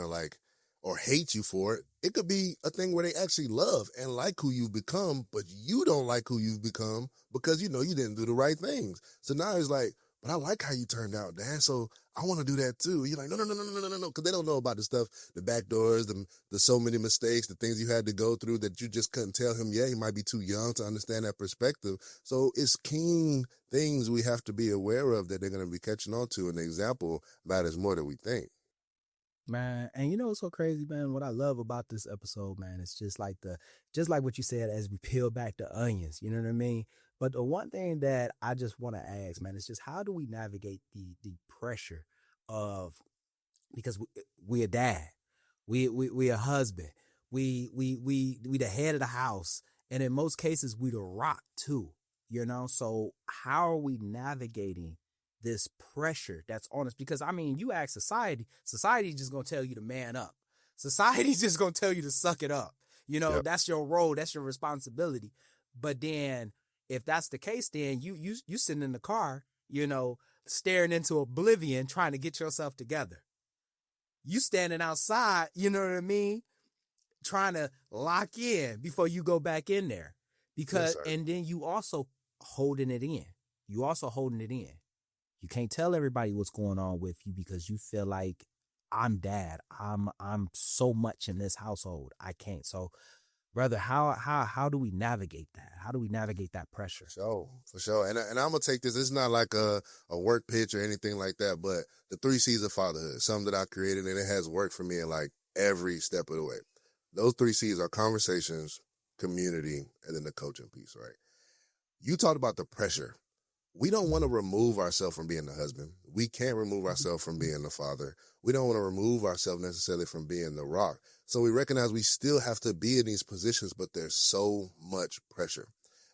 or hate you for it. It could be a thing where they actually love and like who you've become, but you don't like who you've become because you know you didn't do the right things. So now it's like, but I like how you turned out, Dad, so I want to do that too. You're like, no, because they don't know about the stuff, the back doors, the so many mistakes, the things you had to go through that you just couldn't tell him. Yeah, he might be too young to understand that perspective. So it's keen things we have to be aware of that they're going to be catching on to, and the example matters more than we think. Man, and you know what's so crazy, man? What I love about this episode, man, it's just like what you said as we peel back the onions, you know what I mean? But the one thing that I just want to ask, man, is just how do we navigate the pressure of, because we a dad, we a husband, we the head of the house, and in most cases we the rock too, you know? So how are we navigating this pressure that's on us? Because I mean, you ask society's just gonna tell you to man up. Society's just gonna tell you to suck it up. You know, Yep. That's your role, that's your responsibility. But then if that's the case, then you sitting in the car, you know, staring into oblivion, trying to get yourself together. You standing outside, you know what I mean, trying to lock in before you go back in there. Because and then you also holding it in. You can't tell everybody what's going on with you because you feel like I'm dad. I'm so much in this household. I can't. So, brother, how do we navigate that? How do we navigate that pressure? For sure. And I'm gonna take this. It's not like a work pitch or anything like that, but the 3 C's of fatherhood, something that I created, and it has worked for me in like every step of the way. Those 3 C's are conversations, community, and then the coaching piece, right? You talked about the pressure. We don't want to remove ourselves from being the husband. We can't remove ourselves from being the father. We don't want to remove ourselves necessarily from being the rock. So we recognize we still have to be in these positions, but there's so much pressure.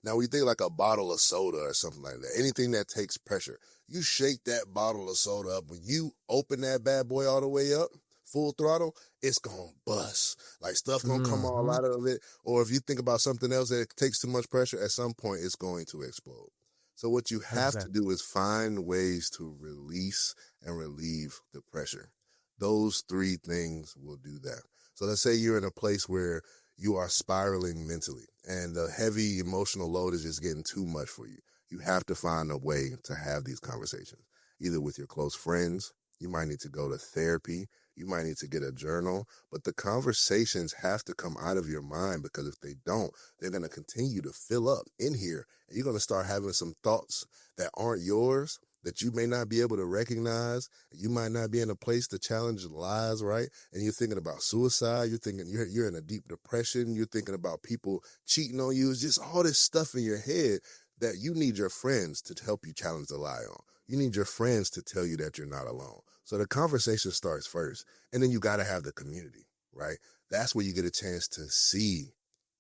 Now, when you think like a bottle of soda or something like that, anything that takes pressure, you shake that bottle of soda up. When you open that bad boy all the way up, full throttle, it's going to bust. Like stuff going to come all out of it. Or if you think about something else that takes too much pressure, at some point it's going to explode. So what you have to do is find ways to release and relieve the pressure. Those 3 things will do that. So let's say you're in a place where you are spiraling mentally and the heavy emotional load is just getting too much for you. You have to find a way to have these conversations, either with your close friends. You might need to go to therapy. You might need to get a journal, but the conversations have to come out of your mind, because if they don't, they're going to continue to fill up in here. And you're going to start having some thoughts that aren't yours, that you may not be able to recognize. You might not be in a place to challenge lies, right? And you're thinking about suicide. You're thinking you're in a deep depression. You're thinking about people cheating on you. It's just all this stuff in your head that you need your friends to help you challenge the lie on. You need your friends to tell you that you're not alone. So the conversation starts first, and then you got to have the community, right? That's where you get a chance to see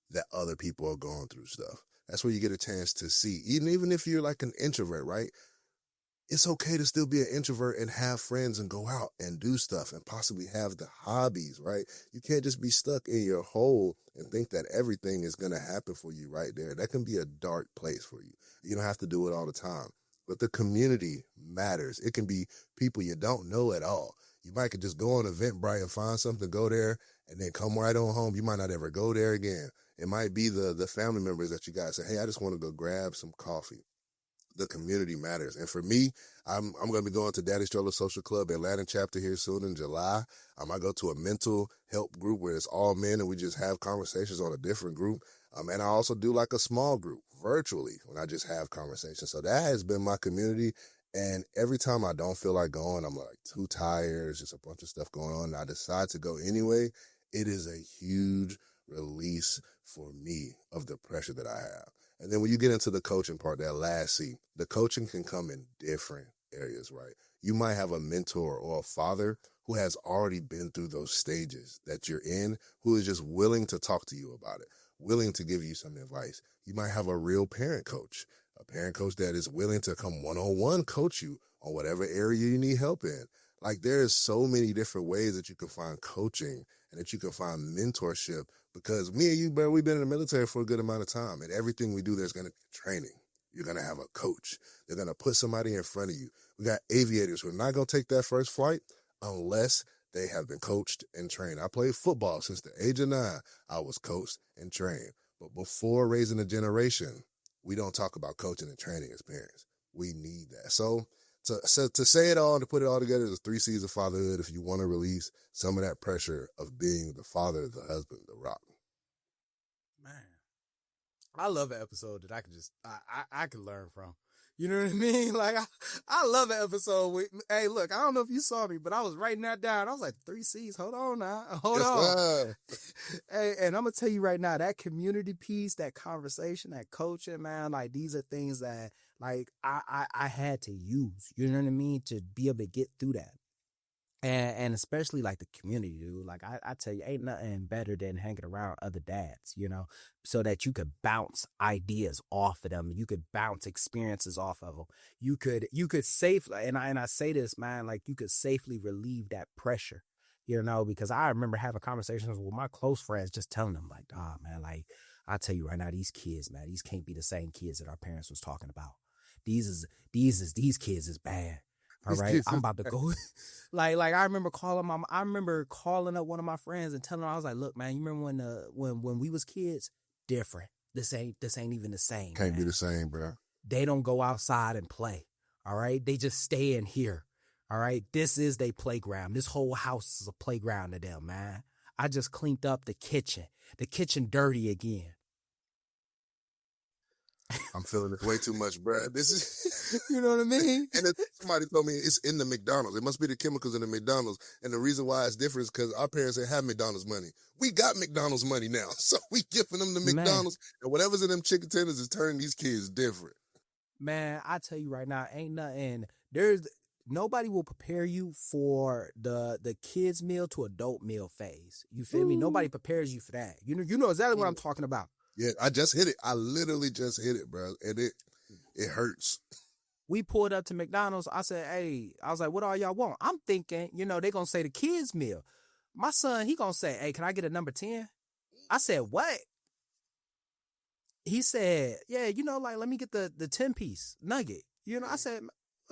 that other people are going through stuff. That's where you get a chance to see, even if you're like an introvert, right? It's okay to still be an introvert and have friends and go out and do stuff and possibly have the hobbies, right? You can't just be stuck in your hole and think that everything is going to happen for you right there. That can be a dark place for you. You don't have to do it all the time. But the community matters. It can be people you don't know at all. You might could just go on Eventbrite and find something, go there, and then come right on home. You might not ever go there again. It might be the family members that you guys say, hey, I just want to go grab some coffee. The community matters. And for me, I'm going to be going to Daddy Stroller Social Club Atlanta chapter here soon in July. I go to a mental help group where it's all men and we just have conversations on a different group. And I also do like a small group virtually when I just have conversations. So that has been my community. And every time I don't feel like going, I'm like too tired. There's just a bunch of stuff going on. And I decide to go anyway. It is a huge release for me of the pressure that I have. And then when you get into the coaching part, that last C, the coaching can come in different areas, right? You might have a mentor or a father who has already been through those stages that you're in, who is just willing to talk to you about it, willing to give you some advice. You might have a real parent coach, a parent coach that is willing to come one-on-one coach you on whatever area you need help in. Like there's so many different ways that you can find coaching and that you can find mentorship, because me and you, bro, we've been in the military for a good amount of time, and everything we do, there's going to be training. You're going to have a coach. They're going to put somebody in front of you. We got aviators who are not going to take that first flight unless they have been coached and trained. I played football since the age of 9. I was coached and trained. But before raising a generation, we don't talk about coaching and training as parents. We need that. So to say it all and to put it all together is 3 C's of fatherhood if you want to release some of that pressure of being the father, the husband, the rock. Man, I love an episode that I can just, I can learn from. You know what I mean? Like, I love an episode with, hey, look, I don't know if you saw me, but I was writing that down. I was like, 3 C's, hold on now. Hold on. Hey, and I'm going to tell you right now, that community piece, that conversation, that coaching, man, like, these are things that, like, I had to use, you know what I mean, to be able to get through that. And especially like the community, dude. Like I tell you, ain't nothing better than hanging around other dads, you know, so that you could bounce ideas off of them. You could bounce experiences off of them. You could safely, and I say this, man, like you could safely relieve that pressure, you know, because I remember having conversations with my close friends, just telling them like, man, like I tell you right now, these kids, man, these can't be the same kids that our parents was talking about. These kids is bad. All right, I'm about to go. like I remember calling up one of my friends and telling her, I was like, look, man, you remember when we was kids? Different. This ain't even the same. Can't man. be the same, bro. They don't go outside and play. All right, they just stay in here. All right, this is their playground. This whole house is a playground to them, man. I just cleaned up the kitchen dirty again. I'm feeling this way too much, bro. This is, you know what I mean? And somebody told me it's in the McDonald's. It must be the chemicals in the McDonald's. And the reason why it's different is because our parents didn't have McDonald's money. We got McDonald's money now. So we giving them the McDonald's. And whatever's in them chicken tenders is turning these kids different. Man, I tell you right now, ain't nothing. Nobody will prepare you for the kids meal to adult meal phase. You feel me? Nobody prepares you for that. You know exactly what I'm talking about. Yeah, I just hit it. I literally just hit it, bro. And it hurts. We pulled up to McDonald's. I said, hey, I was like, what all y'all want? I'm thinking, they going to say the kids meal. My son, he going to say, hey, can I get a number 10? I said, what? He said, yeah, like, let me get the 10-piece nugget. I said,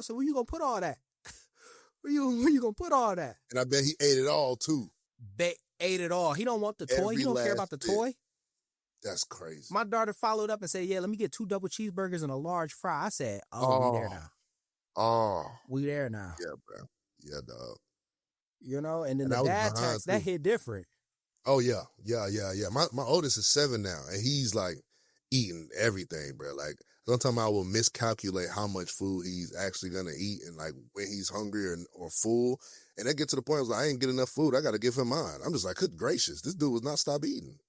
where you going to put all that? Where you going to put all that? And I bet he ate it all, too. Ate it all. He don't want the toy. He don't care about the toy. That's crazy. My daughter followed up and said, yeah, let me get 2 double cheeseburgers and a large fry. I said, we there now. Oh. We there now. Yeah, bro. Yeah, dog. And then the dad tax, that hit different. Oh, yeah. Yeah. My oldest is 7 now, and he's, like, eating everything, bro. Like, sometimes I will miscalculate how much food he's actually going to eat and, like, when he's hungry or full. And that gets to the point, I was like, I ain't get enough food. I got to give him mine. I'm just like, good gracious, this dude will not stop eating.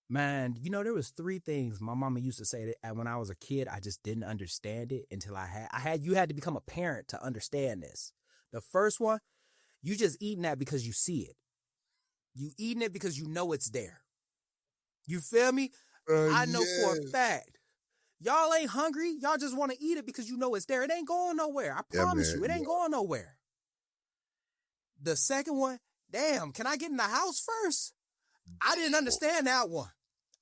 Man, there was 3 things my mama used to say that and when I was a kid, I just didn't understand it until you had to become a parent to understand this. The first one, you just eating that because you see it. You eating it because you know it's there. You feel me? I know for a fact. Y'all ain't hungry. Y'all just want to eat it because you know it's there. It ain't going nowhere. I promise you, it ain't going nowhere. The second one, damn, can I get in the house first? I didn't understand that one.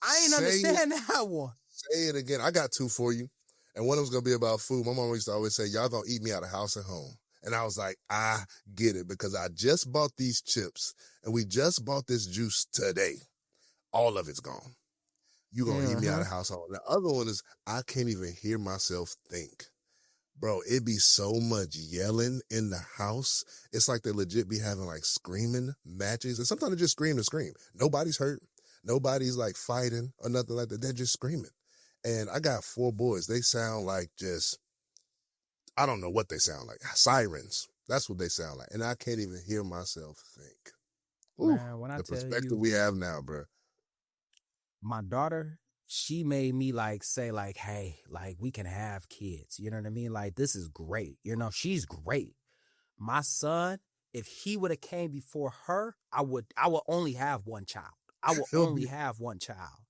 I ain't understand that one. Say it again. I got 2 for you. And one of them's going to be about food. My mom used to always say, y'all going to eat me out of house and home. And I was like, I get it because I just bought these chips and we just bought this juice today. All of it's gone. You going to eat me out of house and home. The other one is I can't even hear myself think. Bro, it be so much yelling in the house. It's like they legit be having like screaming matches. And sometimes they just scream to scream. Nobody's hurt. Nobody's like fighting or nothing like that. They're just screaming. And I got 4 boys. They sound like just, I don't know what they sound like. Sirens. That's what they sound like. And I can't even hear myself think. Ooh, man, when I the tell perspective you, we have now, bro. My daughter, she made me like say like, hey, like we can have kids. You know what I mean? Like this is great. She's great. My son, if he would have came before her, I would only have one child. I will only have one child.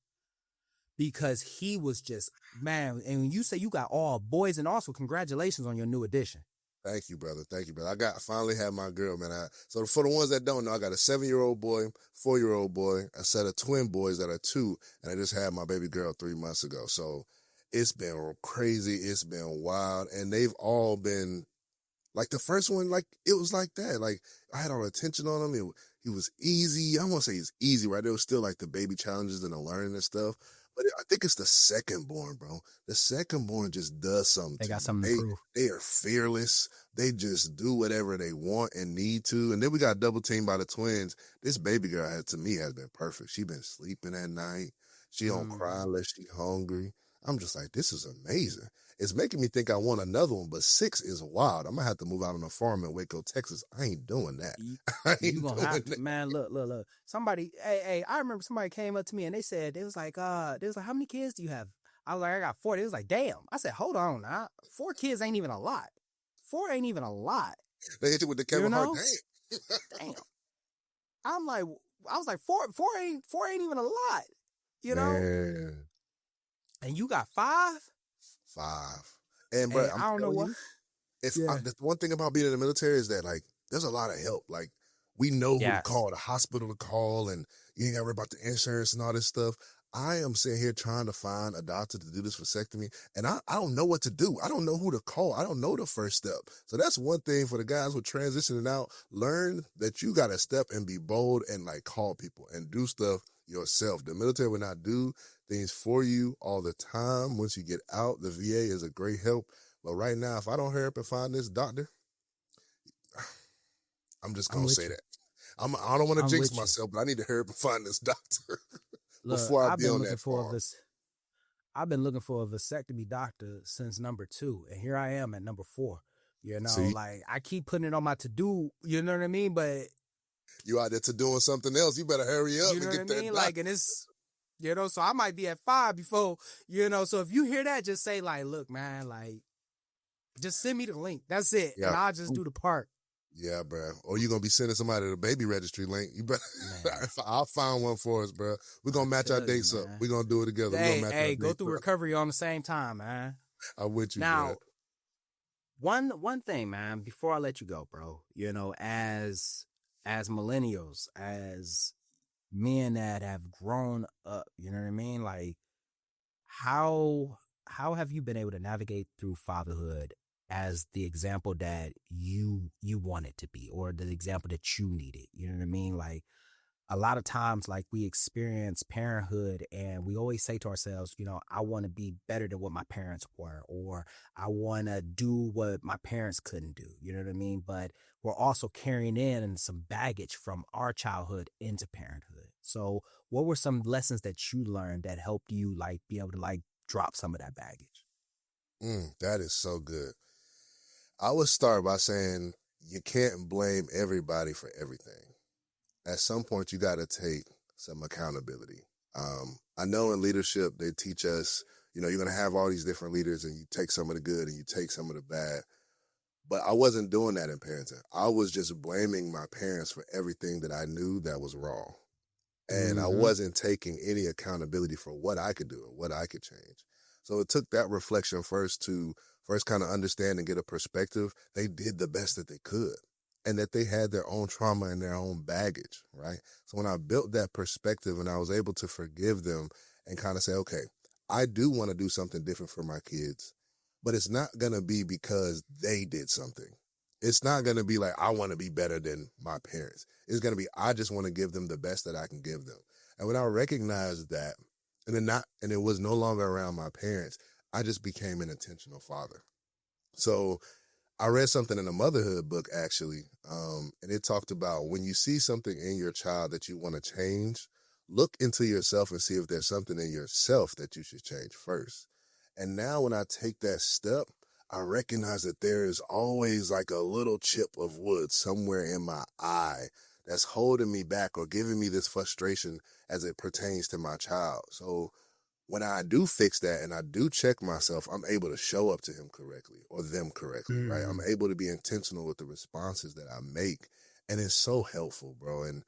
Because he was just, man, and when you say you got all boys, and also congratulations on your new addition. Thank you, brother. Thank you, brother. I finally had my girl, man. So for the ones that don't know, I got a 7-year-old boy, 4-year-old boy, a set of twin boys that are 2, and I just had my baby girl 3 months ago. So it's been crazy. It's been wild. And they've all been, like the first one, like it was like that. Like I had all the attention on him. He was easy. I won't say he's easy, right? There was still like the baby challenges and the learning and stuff. But I think it's the second born, bro. The second born just does something. They got something to prove. They are fearless. They just do whatever they want and need to. And then we got double teamed by the twins. This baby girl, to me, has been perfect. She been sleeping at night. She don't cry unless she hungry. I'm just like, this is amazing. It's making me think I want another one, but 6 is wild. I'm going to have to move out on a farm in Waco, Texas. I ain't doing that. You going to have to, man, look. Somebody, hey, I remember somebody came up to me and they was like, how many kids do you have? I was like, I got 4. They was like, damn. I said, hold on. 4 kids ain't even a lot. 4 ain't even a lot. They hit you with the Kevin Hart, damn. I was like, 4 ain't even a lot, Man. And you got 5? 5. And bro, I don't know what. The one thing about being in the military is that like there's a lot of help. Like we know who to call, the hospital to call, and you ain't got to worry about the insurance and all this stuff. I am sitting here trying to find a doctor to do this vasectomy, and I don't know what to do. I don't know who to call. I don't know the first step. So that's one thing for the guys who are transitioning out. Learn that you got to step and be bold and like call people and do stuff yourself. The military will not do things for you all the time. Once you get out, the VA is a great help. But right now, if I don't hurry up and find this doctor, I'm just going to say that. I don't want to jinx myself, but I need to hurry up and find this doctor before I be on that farm. I've been looking for a vasectomy doctor since number 2, and here I am at number 4. Like I keep putting it on my to-do, you know what I mean? But you out there to doing something else, you better hurry up and get that doctor. Like, and it's, so I might be at 5 before, so if you hear that, just say like, look, man, like, just send me the link. That's it. Yeah. And I'll just do the part. Yeah, bro. Or you're going to be sending somebody the baby registry link. You better, I'll find one for us, bro. We're going to match our dates up. We're going to do it together. Hey, go through recovery on the same time, man. I'm with you, now, one thing, man, before I let you go, bro, as millennials, as men that have grown up, you know what I mean? Like, how have you been able to navigate through fatherhood as the example that you wanted to be, or the example that you needed? You know what I mean? Like, a lot of times, like, we experience parenthood and we always say to ourselves, I want to be better than what my parents were, or I want to do what my parents couldn't do. You know what I mean? But we're also carrying in some baggage from our childhood into parenthood. So what were some lessons that you learned that helped you like be able to like drop some of that baggage? That is so good. I would start by saying you can't blame everybody for everything. At some point, you got to take some accountability. I know in leadership, they teach us, you're going to have all these different leaders and you take some of the good and you take some of the bad. But I wasn't doing that in parenting. I was just blaming my parents for everything that I knew that was wrong. And I wasn't taking any accountability for what I could do and what I could change. So it took that reflection first to kind of understand and get a perspective. They did the best that they could and that they had their own trauma and their own baggage, right? So when I built that perspective and I was able to forgive them and kind of say, okay, I do want to do something different for my kids, but it's not going to be because they did something. It's not going to be like, I want to be better than my parents. It's going to be, I just want to give them the best that I can give them. And when I recognized that, and it was no longer around my parents, I just became an intentional father. So I read something in a motherhood book, actually, and it talked about when you see something in your child that you want to change, look into yourself and see if there's something in yourself that you should change first. And now when I take that step, I recognize that there is always like a little chip of wood somewhere in my eye that's holding me back or giving me this frustration as it pertains to my child. So when I do fix that and I do check myself, I'm able to show up to him correctly or them correctly, right? I'm able to be intentional with the responses that I make. And it's so helpful, bro. And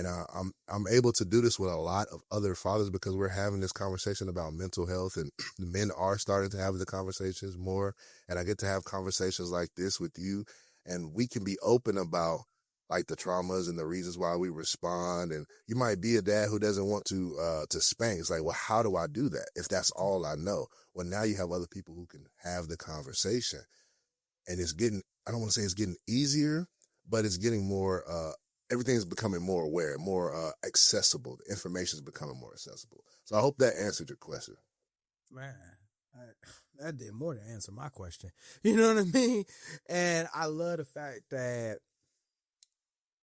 I'm able to do this with a lot of other fathers because we're having this conversation about mental health and the men are starting to have the conversations more. And I get to have conversations like this with you and we can be open about like the traumas and the reasons why we respond. And you might be a dad who doesn't want to spank. It's like, well, how do I do that if that's all I know? Well, now you have other people who can have the conversation and it's getting, I don't want to say it's getting easier, but it's getting more, everything's becoming more aware, more accessible. The information is becoming more accessible. So I hope that answered your question. Man, that did more than answer my question. You know what I mean? And I love the fact that,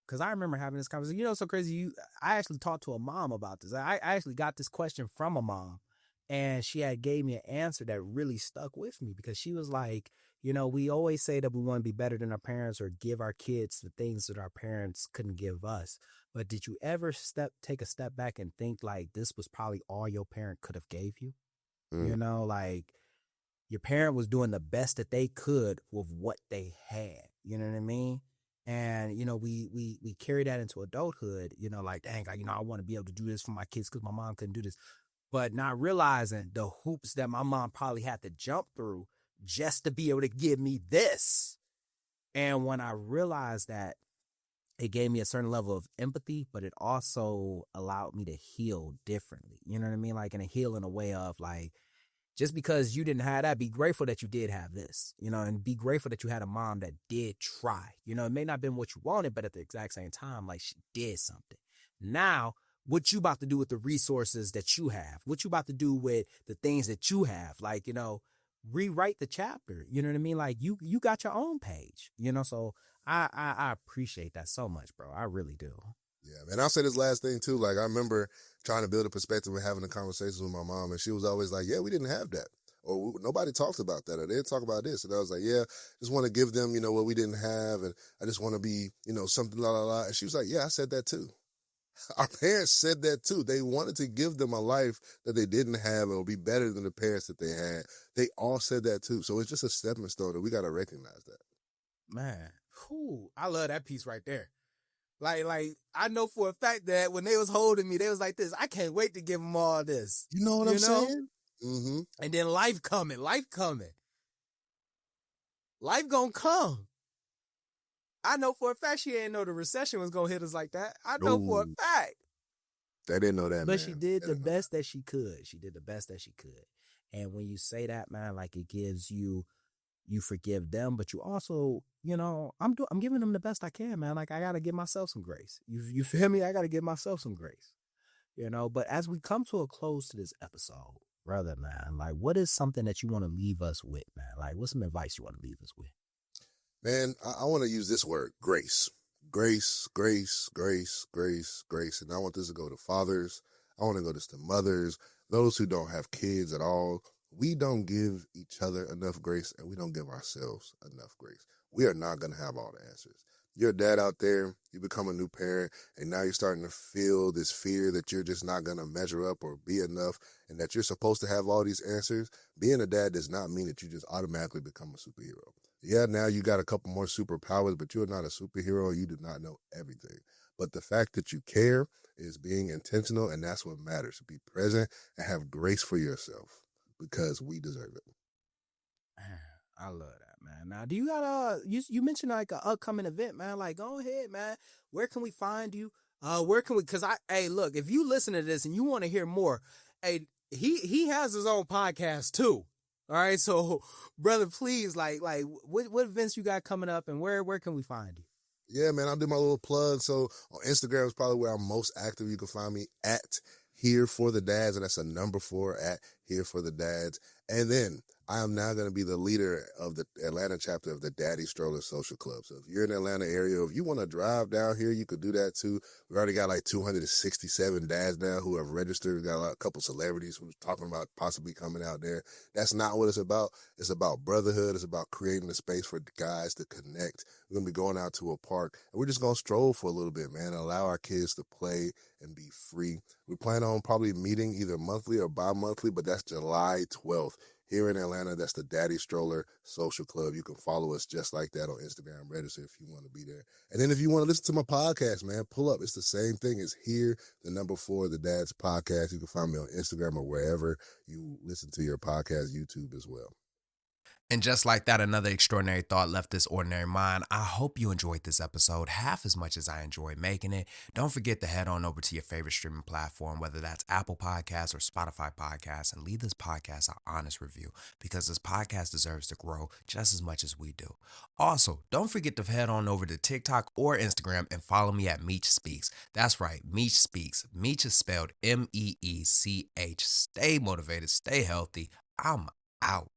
because I remember having this conversation. You know, so crazy. I actually talked to a mom about this. I actually got this question from a mom, and she had gave me an answer that really stuck with me because she was like, you know, we always say that we want to be better than our parents or give our kids the things that our parents couldn't give us. But did you ever take a step back and think like this was probably all your parent could have gave you? You know, like your parent was doing the best that they could with what they had. You know what I mean? And, you know, we carry that into adulthood, you know, like, dang, you know, I want to be able to do this for my kids because my mom couldn't do this. But not realizing the hoops that my mom probably had to jump through just to be able to give me this. And when I realized that, it gave me a certain level of empathy, but it also allowed me to heal differently. You know what I mean? Like, and heal in a way of like, just because you didn't have that, be grateful that you did have this, you know, and be grateful that you had a mom that did try. You know, it may not have been what you wanted, but at the exact same time, like she did something. Now, what you about to do with the resources that you have? What you about to do with the things that you have? Like, you know, rewrite the chapter. You know what I mean? Like you got your own page, you know, so I appreciate that so much, bro. I really do. Yeah, man. I'll say this last thing too. Like I remember trying to build a perspective and having a conversation with my mom, and she was always like, "Yeah, we didn't have that, or nobody talks about that, or they didn't talk about this." And I was like, "Yeah, just want to give them, you know, what we didn't have, and I just want to be, you know, something la la la." And she was like, "Yeah, I said that too." Our parents said that too. They wanted to give them a life that they didn't have and be better than the parents that they had. They all said that too. So it's just a stepping stone, and we got to recognize that. Man, I love that piece right there. Like I know for a fact that when they was holding me, they was like this. I can't wait to give them all this. You know what I'm saying? Mm-hmm. And then life coming. Life gonna come. I know for a fact she didn't know the recession was gonna hit us like that. I know for a fact. They didn't know that, but man. She did the best that she could. She did the best that she could. And when you say that, man, like it gives you forgive them, but you also, you know, I'm giving them the best I can, man. Like I gotta give myself some grace. You feel me? I gotta give myself some grace. You know, but as we come to a close to this episode, brother, man, like what is something that you want to leave us with, man? Like what's some advice you want to leave us with? Man, I want to use this word, grace. Grace, grace, grace, grace, grace. And I want this to go to fathers. I want to go to mothers, those who don't have kids at all. We don't give each other enough grace, and we don't give ourselves enough grace. We are not going to have all the answers. You're a dad out there, you become a new parent, and now you're starting to feel this fear that you're just not going to measure up or be enough, and that you're supposed to have all these answers. Being a dad does not mean that you just automatically become a superhero. Yeah, now you got a couple more superpowers, but you're not a superhero. You do not know everything. But the fact that you care is being intentional, and that's what matters. Be present and have grace for yourself because we deserve it. Man, I love that, man. Now, do you got you mentioned like an upcoming event, man? Like, go ahead, man. Where can we find you? Where can we? Because hey, look, if you listen to this and you want to hear more, hey, he has his own podcast too. All right, so brother, please, like, what events you got coming up, and where can we find you? Yeah, man, I'll do my little plug. So on Instagram is probably where I'm most active. You can find me at Here for the Dads, and that's a number 4 at Here for the Dads. And then I am now going to be the leader of the Atlanta chapter of the Daddy Stroller Social Club. So if you're in the Atlanta area, if you want to drive down here, you could do that too. We've already got like 267 dads now who have registered. We've got a couple celebrities who's talking about possibly coming out there. That's not what it's about. It's about brotherhood. It's about creating a space for guys to connect. We're going to be going out to a park, and we're just going to stroll for a little bit, man, and allow our kids to play and be free. We plan on probably meeting either monthly or bi-monthly, but that's July 12th. Here in Atlanta, that's the Daddy Stroller Social Club. You can follow us just like that on Instagram. Register if you want to be there. And then if you want to listen to my podcast, man, pull up. It's the same thing as Here, the number 4, the Dad's Podcast. You can find me on Instagram or wherever you listen to your podcast, YouTube as well. And just like that, another extraordinary thought left this ordinary mind. I hope you enjoyed this episode half as much as I enjoyed making it. Don't forget to head on over to your favorite streaming platform, whether that's Apple Podcasts or Spotify Podcasts, and leave this podcast an honest review because this podcast deserves to grow just as much as we do. Also, don't forget to head on over to TikTok or Instagram and follow me at Meech Speaks. That's right, Meech Speaks. Meech is spelled Meech. Stay motivated, stay healthy. I'm out.